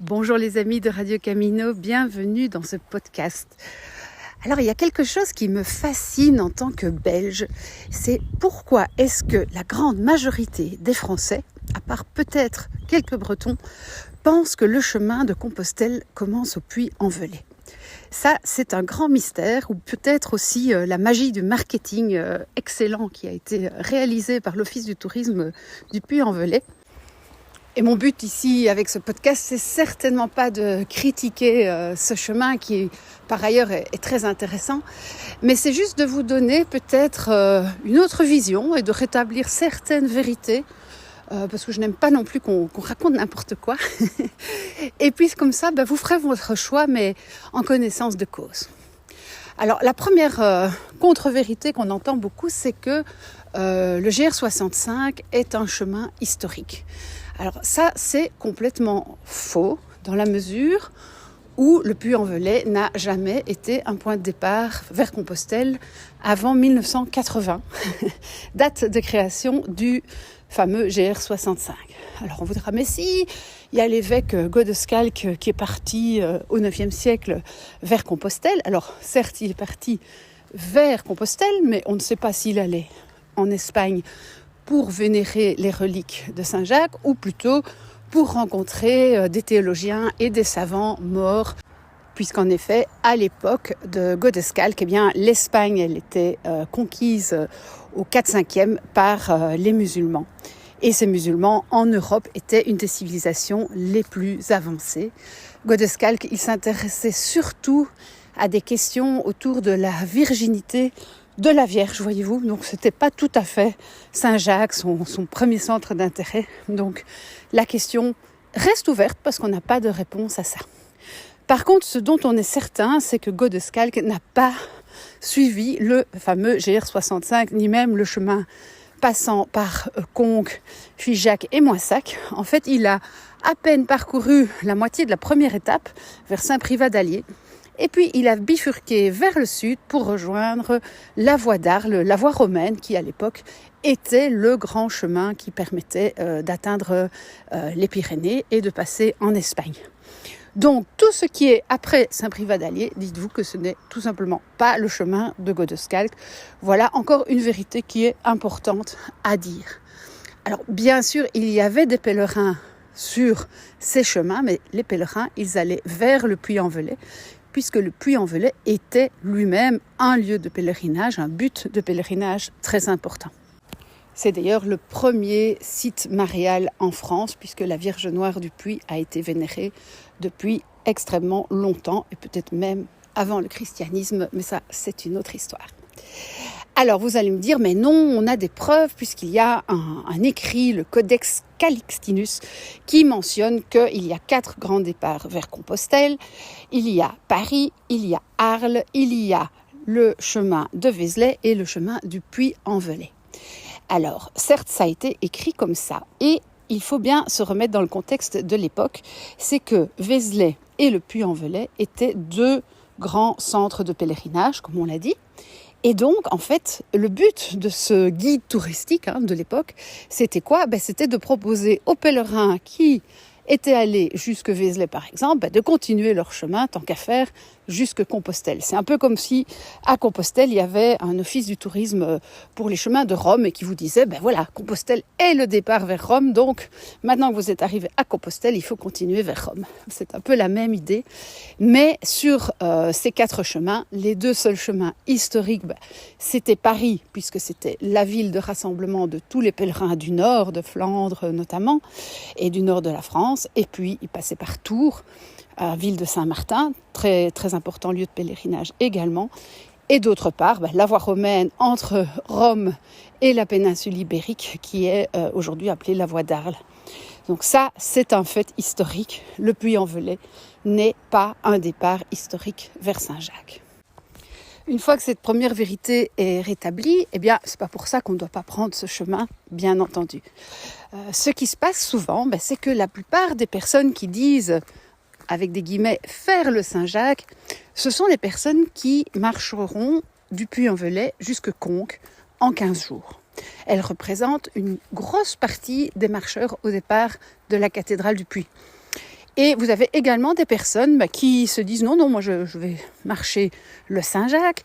Bonjour les amis de Radio Camino, bienvenue dans ce podcast. Alors il y a quelque chose qui me fascine en tant que Belge, c'est pourquoi est-ce que la grande majorité des Français, à part peut-être quelques Bretons, pensent que le chemin de Compostelle commence au Puy-en-Velay. Ça, c'est un grand mystère, ou peut-être aussi la magie du marketing excellent qui a été réalisé par l'Office du tourisme du Puy-en-Velay. Et mon but ici avec ce podcast, c'est certainement pas de critiquer ce chemin qui par ailleurs est très intéressant, mais c'est juste de vous donner peut-être une autre vision et de rétablir certaines vérités, parce que je n'aime pas non plus qu'on raconte n'importe quoi. Et puis comme ça, vous ferez votre choix, mais en connaissance de cause. Alors la première contre-vérité qu'on entend beaucoup, c'est que le GR65 est un chemin historique. Alors ça, c'est complètement faux dans la mesure où le Puy-en-Velay n'a jamais été un point de départ vers Compostelle avant 1980, date de création du fameux GR65. Alors on vous dira, mais si, il y a l'évêque Godescalc qui est parti au IXe siècle vers Compostelle. Alors certes, il est parti vers Compostelle, mais on ne sait pas s'il allait en Espagne pour vénérer les reliques de Saint-Jacques ou plutôt pour rencontrer des théologiens et des savants morts, puisqu'en effet, à l'époque de Godescalc, l'Espagne elle était conquise au 4-5e par les musulmans. Et ces musulmans, en Europe, étaient une des civilisations les plus avancées. Godescalc, il s'intéressait surtout à des questions autour de la virginité de la Vierge, voyez-vous. Donc, c'était pas tout à fait Saint-Jacques, son premier centre d'intérêt. Donc, la question reste ouverte parce qu'on n'a pas de réponse à ça. Par contre, ce dont on est certain, c'est que Godescalc n'a pas suivi le fameux GR65, ni même le chemin passant par Conques, Figeac et Moissac. En fait, il a à peine parcouru la moitié de la première étape vers Saint-Privat d'Allier. Et puis, il a bifurqué vers le sud pour rejoindre la voie d'Arles, la voie romaine, qui à l'époque était le grand chemin qui permettait d'atteindre les Pyrénées et de passer en Espagne. Donc, tout ce qui est après Saint-Privat d'Allier, dites-vous que ce n'est tout simplement pas le chemin de Godescalc. Voilà encore une vérité qui est importante à dire. Alors, bien sûr, il y avait des pèlerins sur ces chemins, mais les pèlerins, ils allaient vers le Puy-en-Velay, puisque le Puy-en-Velay était lui-même un lieu de pèlerinage, un but de pèlerinage très important. C'est d'ailleurs le premier site marial en France, puisque la Vierge Noire du Puy a été vénérée depuis extrêmement longtemps, et peut-être même avant le christianisme, mais ça, c'est une autre histoire. Alors, vous allez me dire, mais non, on a des preuves, puisqu'il y a un écrit, le Codex Calixtinus, qui mentionne qu'il y a 4 grands départs vers Compostelle. Il y a Paris, il y a Arles, il y a le chemin de Vézelay et le chemin du Puy-en-Velay. Alors, certes, ça a été écrit comme ça, et il faut bien se remettre dans le contexte de l'époque, c'est que Vézelay et le Puy-en-Velay étaient 2 grands centres de pèlerinage, comme on l'a dit. Et donc, en fait, le but de ce guide touristique de l'époque, c'était quoi ? C'était de proposer aux pèlerins qui étaient allés jusque Vézelay, par exemple, de continuer leur chemin, tant qu'à faire, jusque Compostelle. C'est un peu comme si, à Compostelle, il y avait un office du tourisme pour les chemins de Rome et qui vous disait, voilà, Compostelle est le départ vers Rome, donc maintenant que vous êtes arrivé à Compostelle, il faut continuer vers Rome. C'est un peu la même idée, mais sur ces 4 chemins, les 2 seuls chemins historiques, c'était Paris, puisque c'était la ville de rassemblement de tous les pèlerins du nord, de Flandre notamment, et du nord de la France, et puis il passait par Tours, ville de Saint-Martin, très, très important lieu de pèlerinage également. Et d'autre part, la voie romaine entre Rome et la péninsule ibérique qui est aujourd'hui appelée la voie d'Arles. Donc ça, c'est un fait historique. Le Puy-en-Velay n'est pas un départ historique vers Saint-Jacques. Une fois que cette première vérité est rétablie, c'est pas pour ça qu'on ne doit pas prendre ce chemin, bien entendu. Ce qui se passe souvent, c'est que la plupart des personnes qui disent, avec des guillemets, faire le Saint-Jacques, ce sont les personnes qui marcheront du Puy-en-Velay jusque Conques en 15 jours. Elles représentent une grosse partie des marcheurs au départ de la cathédrale du Puy. Et vous avez également des personnes qui se disent non, moi je vais marcher le Saint-Jacques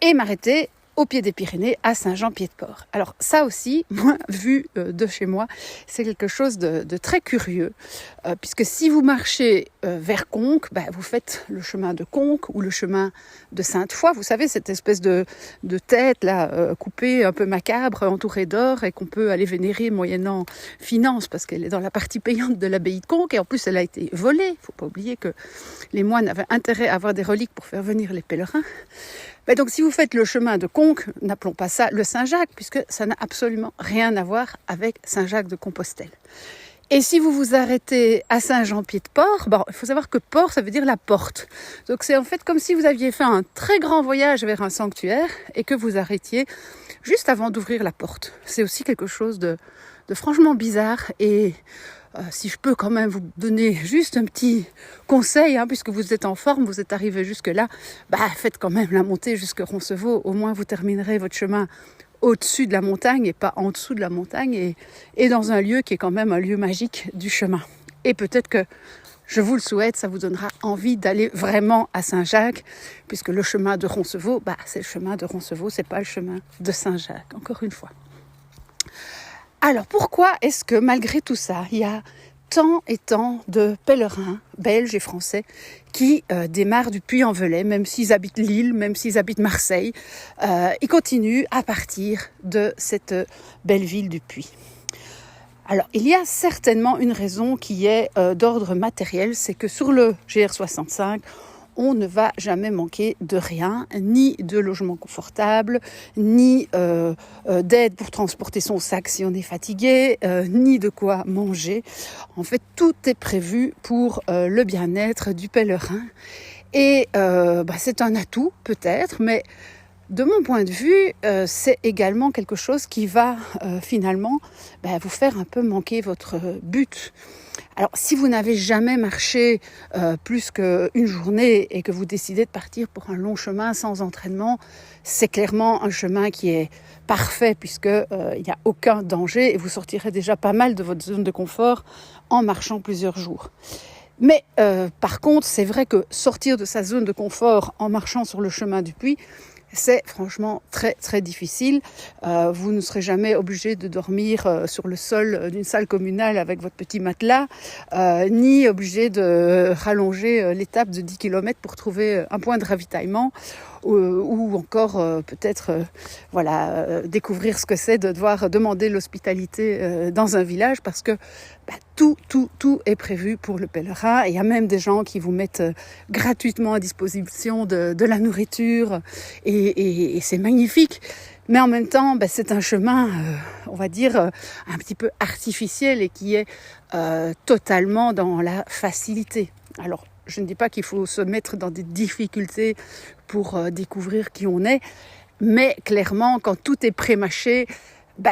et m'arrêter au pied des Pyrénées, à Saint-Jean-Pied-de-Port. Alors ça aussi, moi, vu de chez moi, c'est quelque chose de très curieux, puisque si vous marchez vers Conques, vous faites le chemin de Conques ou le chemin de Sainte-Foy. Vous savez, cette espèce de tête là, coupée, un peu macabre, entourée d'or, et qu'on peut aller vénérer moyennant finance, parce qu'elle est dans la partie payante de l'abbaye de Conques, et en plus elle a été volée. Il ne faut pas oublier que les moines avaient intérêt à avoir des reliques pour faire venir les pèlerins. Donc si vous faites le chemin de Conques, n'appelons pas ça le Saint-Jacques, puisque ça n'a absolument rien à voir avec Saint-Jacques de Compostelle. Et si vous vous arrêtez à Saint-Jean-Pied-de-Port, il faut savoir que port, ça veut dire la porte. Donc c'est en fait comme si vous aviez fait un très grand voyage vers un sanctuaire et que vous arrêtiez juste avant d'ouvrir la porte. C'est aussi quelque chose de franchement bizarre et... si je peux quand même vous donner juste un petit conseil, puisque vous êtes en forme, vous êtes arrivé jusque-là, faites quand même la montée jusque Roncevaux. Au moins vous terminerez votre chemin au-dessus de la montagne et pas en dessous de la montagne et dans un lieu qui est quand même un lieu magique du chemin. Et peut-être que, je vous le souhaite, ça vous donnera envie d'aller vraiment à Saint-Jacques, puisque le chemin de Roncevaux, c'est le chemin de Roncevaux, c'est pas le chemin de Saint-Jacques, encore une fois. Alors pourquoi est-ce que malgré tout ça, il y a tant et tant de pèlerins belges et français qui démarrent du Puy-en-Velay, même s'ils habitent Lille, même s'ils habitent Marseille, ils continuent à partir de cette belle ville du Puy. Alors il y a certainement une raison qui est d'ordre matériel, c'est que sur le GR65, on ne va jamais manquer de rien, ni de logement confortable, ni d'aide pour transporter son sac si on est fatigué, ni de quoi manger. En fait, tout est prévu pour le bien-être du pèlerin. Et c'est un atout peut-être, mais de mon point de vue, c'est également quelque chose qui va finalement vous faire un peu manquer votre but. Alors, si vous n'avez jamais marché plus qu'une journée et que vous décidez de partir pour un long chemin sans entraînement, c'est clairement un chemin qui est parfait puisqu'il n'y a aucun danger et vous sortirez déjà pas mal de votre zone de confort en marchant plusieurs jours. Mais par contre, c'est vrai que sortir de sa zone de confort en marchant sur le chemin du Puy, c'est franchement très très difficile. Vous ne serez jamais obligé de dormir sur le sol d'une salle communale avec votre petit matelas, ni obligé de rallonger l'étape de 10 km pour trouver un point de ravitaillement, ou encore peut-être découvrir ce que c'est de devoir demander l'hospitalité dans un village, parce que tout est prévu pour le pèlerin. Et il y a même des gens qui vous mettent gratuitement à disposition de la nourriture et c'est magnifique. Mais en même temps, c'est un chemin, on va dire, un petit peu artificiel et qui est totalement dans la facilité. Alors, je ne dis pas qu'il faut se mettre dans des difficultés pour découvrir qui on est, mais clairement, quand tout est pré-mâché,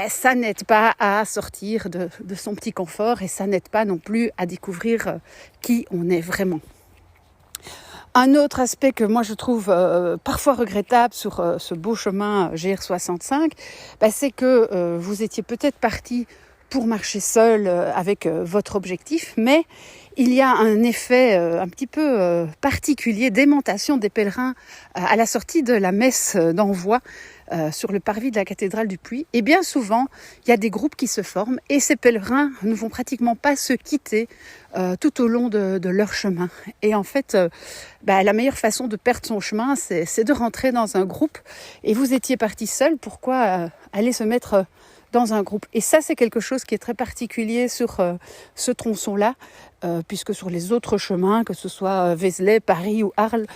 ça n'aide pas à sortir de son petit confort et ça n'aide pas non plus à découvrir qui on est vraiment. Un autre aspect que moi je trouve parfois regrettable sur ce beau chemin GR65, c'est que vous étiez peut-être parti pour marcher seul avec votre objectif, mais il y a un effet un petit peu particulier d'aimantation des pèlerins à la sortie de la messe d'envoi sur le parvis de la cathédrale du Puy. Et bien souvent, il y a des groupes qui se forment et ces pèlerins ne vont pratiquement pas se quitter tout au long de leur chemin. Et en fait, la meilleure façon de perdre son chemin, c'est de rentrer dans un groupe. Et vous étiez parti seul, pourquoi aller se mettre dans un groupe? Et ça, c'est quelque chose qui est très particulier sur ce tronçon-là, puisque sur les autres chemins, que ce soit Vézelay, Paris ou Arles,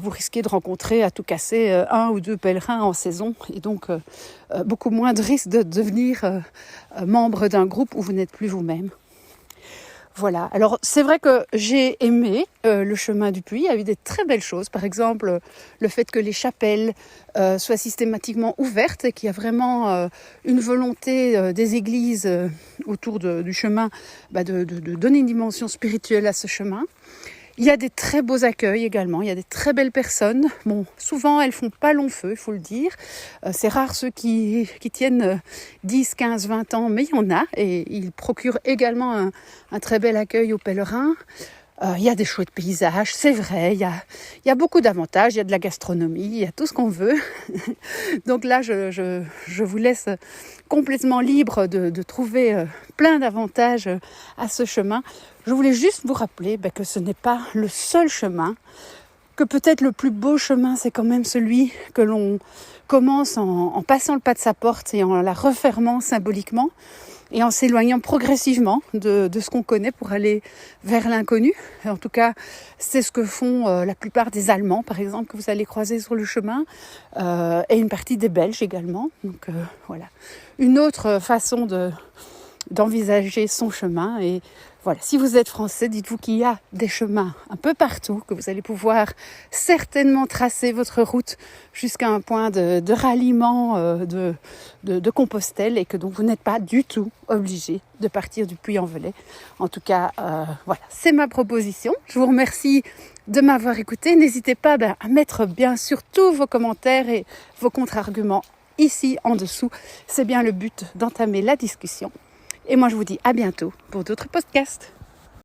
vous risquez de rencontrer à tout casser un ou deux pèlerins en saison, et donc beaucoup moins de risques de devenir membre d'un groupe où vous n'êtes plus vous-même. Voilà, alors c'est vrai que j'ai aimé le chemin du Puy, il y a eu des très belles choses, par exemple le fait que les chapelles soient systématiquement ouvertes et qu'il y a vraiment une volonté des églises autour du chemin de donner une dimension spirituelle à ce chemin. Il y a des très beaux accueils également, il y a des très belles personnes. Bon, souvent elles font pas long feu, il faut le dire. C'est rare ceux qui tiennent 10, 15, 20 ans, mais il y en a et ils procurent également un très bel accueil aux pèlerins. Il y a des chouettes paysages, c'est vrai, il y a beaucoup d'avantages, il y a de la gastronomie, il y a tout ce qu'on veut. Donc là, je vous laisse complètement libre de trouver plein d'avantages à ce chemin. Je voulais juste vous rappeler que ce n'est pas le seul chemin, que peut-être le plus beau chemin, c'est quand même celui que l'on commence en passant le pas de sa porte et en la refermant symboliquement et en s'éloignant progressivement de ce qu'on connaît pour aller vers l'inconnu. En tout cas, c'est ce que font la plupart des Allemands, par exemple, que vous allez croiser sur le chemin, et une partie des Belges également. Donc voilà, une autre façon d'envisager son chemin. Et voilà, si vous êtes français, dites-vous qu'il y a des chemins un peu partout, que vous allez pouvoir certainement tracer votre route jusqu'à un point de ralliement de Compostelle, et que donc vous n'êtes pas du tout obligé de partir du Puy-en-Velay. En tout cas, voilà, c'est ma proposition. Je vous remercie de m'avoir écouté. N'hésitez pas à mettre bien sûr tous vos commentaires et vos contre-arguments ici en dessous. C'est bien le but d'entamer la discussion. Et moi, je vous dis à bientôt pour d'autres podcasts.